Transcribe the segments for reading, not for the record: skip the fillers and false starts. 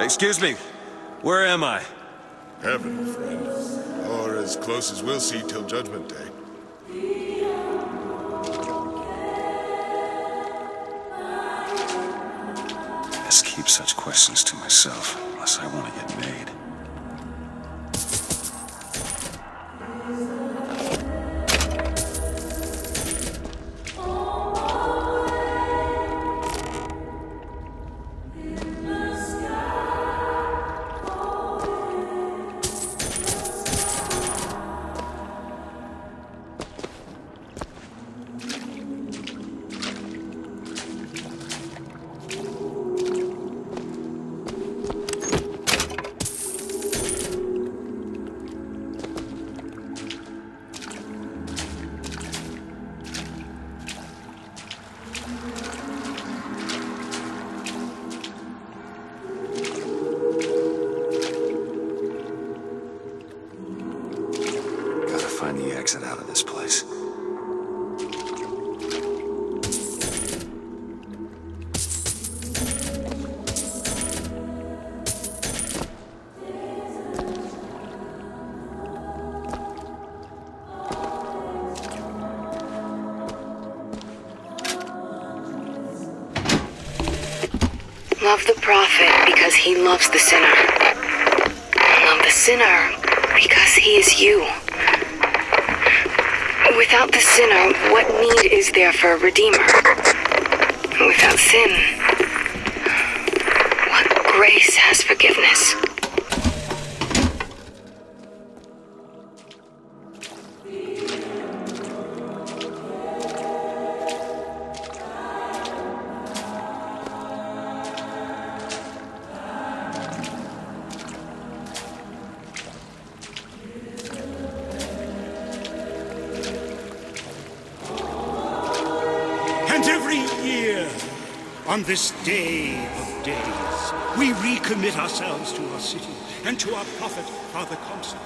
Excuse me, where am I? Heaven, friend. Or as close as we'll see till Judgment Day. Best keep such questions to myself, unless I want to get made. Find the exit out of this place. Love the prophet because he loves the sinner. Love the sinner because he is you. Without the sinner, what need is there for a redeemer? Without sin, what grace has forgiveness? On this day of days, we recommit ourselves to our city and to our prophet, Father Consul.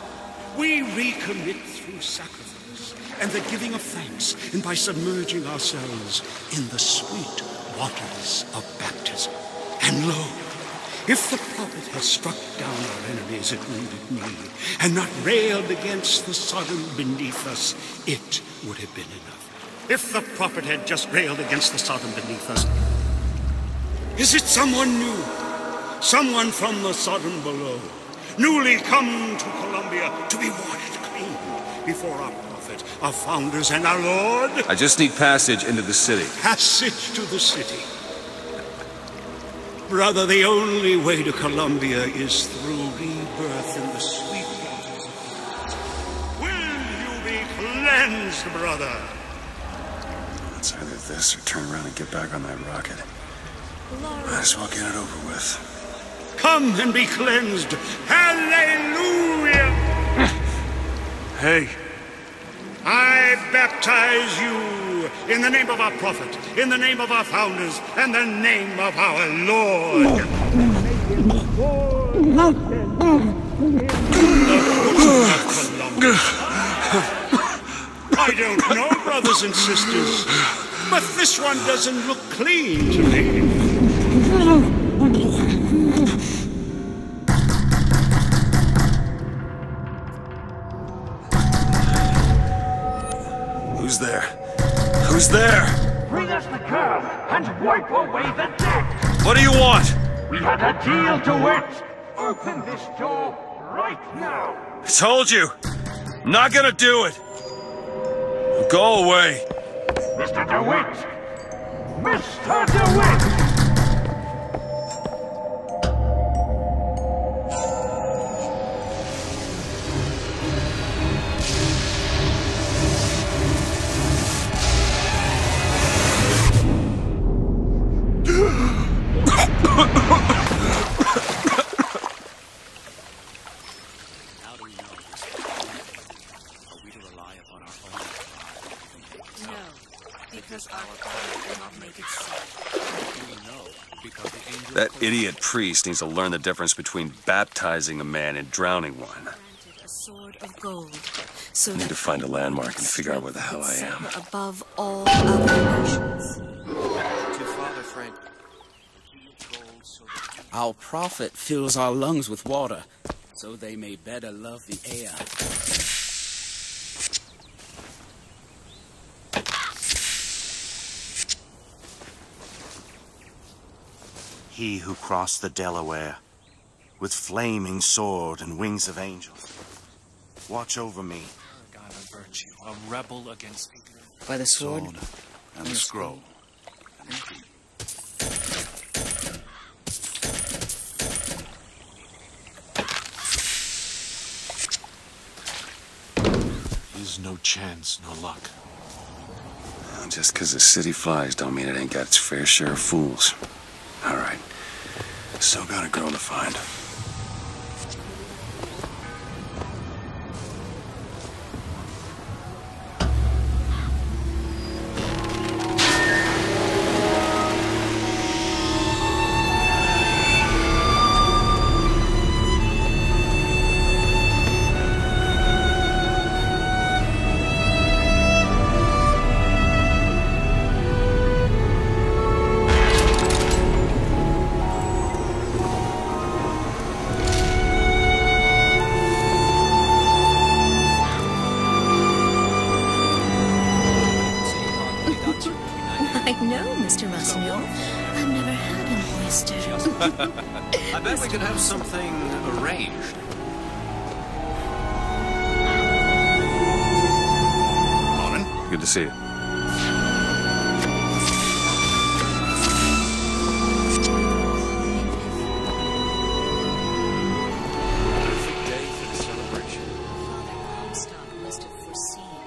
We recommit through sacrifice and the giving of thanks, and by submerging ourselves in the sweet waters of baptism. And lo, if the prophet has struck down our enemies and wounded me, and not railed against the Sodom beneath us, it would have been enough. If the prophet had just railed against the Sodom beneath us, is it someone new? Someone from the Sodom below, newly come to Columbia to be washed clean before our prophet, our founders, and our Lord? I just need passage into the city. Passage to the city. Brother, the only way to Columbia is through rebirth in the sweet waters of God. Will you be cleansed, brother? It's either this or turn around and get back on that rocket. Might as well get it over with. Come and be cleansed. Hallelujah! Hey. I baptize you in the name of our prophet, in the name of our founders, and the name of our Lord. I don't know, brothers and sisters, but this one doesn't look clean to me. Who's there? Who's there? Bring us the curve and wipe away the debt! What do you want? We had a deal to it! Open this door right now! I told you! I'm not gonna do it! Go away! Mr. DeWitt! Mr. DeWitt! That idiot priest needs to learn the difference between baptizing a man and drowning one. I need to find a landmark and figure out where the hell I am. Above all other emotions. To Father Frank. Our prophet fills our lungs with water, so they may better love the air. He who crossed the Delaware, with flaming sword and wings of angels. Watch over me. God of virtue, a rebel against ignorance. By the sword and the scroll. Is no chance, no luck. Well, just because the city flies don't mean it ain't got its fair share of fools. All right. Still got a girl to find. I bet we could have something arranged. Morning. Good to see you. Perfect day for the celebration. Must have foreseen.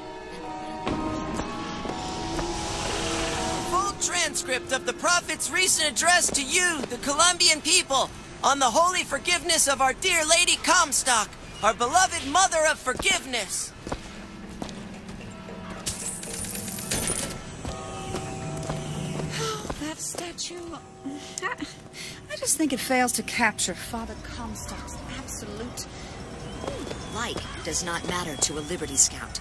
Full transcript of the Prophet's recent address to you, the Colombian people, on the holy forgiveness of our dear Lady Comstock, our beloved Mother of Forgiveness. That statue... I just think it fails to capture Father Comstock's absolute... Like does not matter to a Liberty Scout.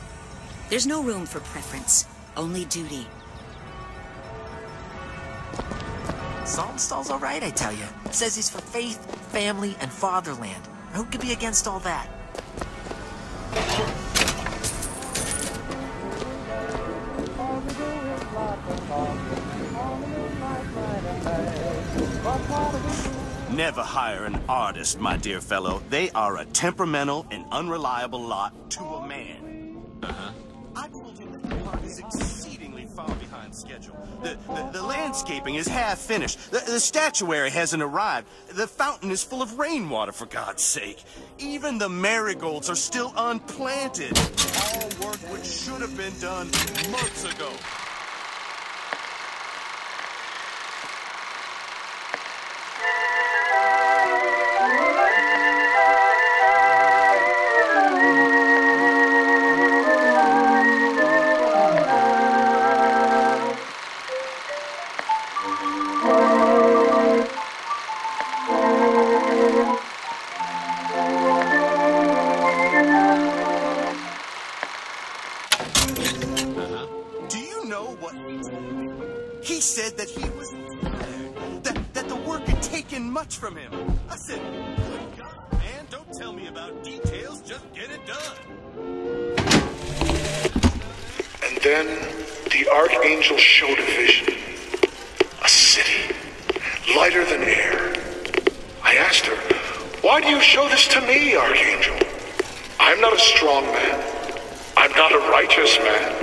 There's no room for preference, only duty. Saltonstall's all right, I tell you. Says he's for faith, family, and fatherland. Who could be against all that? Never hire an artist, my dear fellow. They are a temperamental and unreliable lot to a man. Uh-huh. I told him that the park is exceedingly far behind schedule. The landscaping is half finished. The statuary hasn't arrived. The fountain is full of rainwater, for God's sake. Even the marigolds are still unplanted. All work which should have been done months ago. He said that he was tired, that the work had taken much from him. I said, good God, man, don't tell me about details, just get it done. And then the Archangel showed a vision. A city, lighter than air. I asked her, why do you show this to me, Archangel? I'm not a strong man. I'm not a righteous man.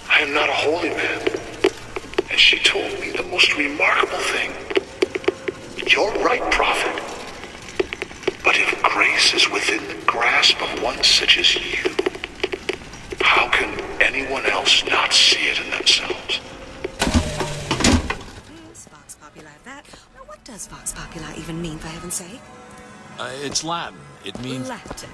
I am not a holy man. And she told me the most remarkable thing. You're right, Prophet. But if grace is within the grasp of one such as you, how can anyone else not see it in themselves? Vox Populi that. Now what does Vox Populi even mean, for heaven's sake? It's Latin. It means... Latin.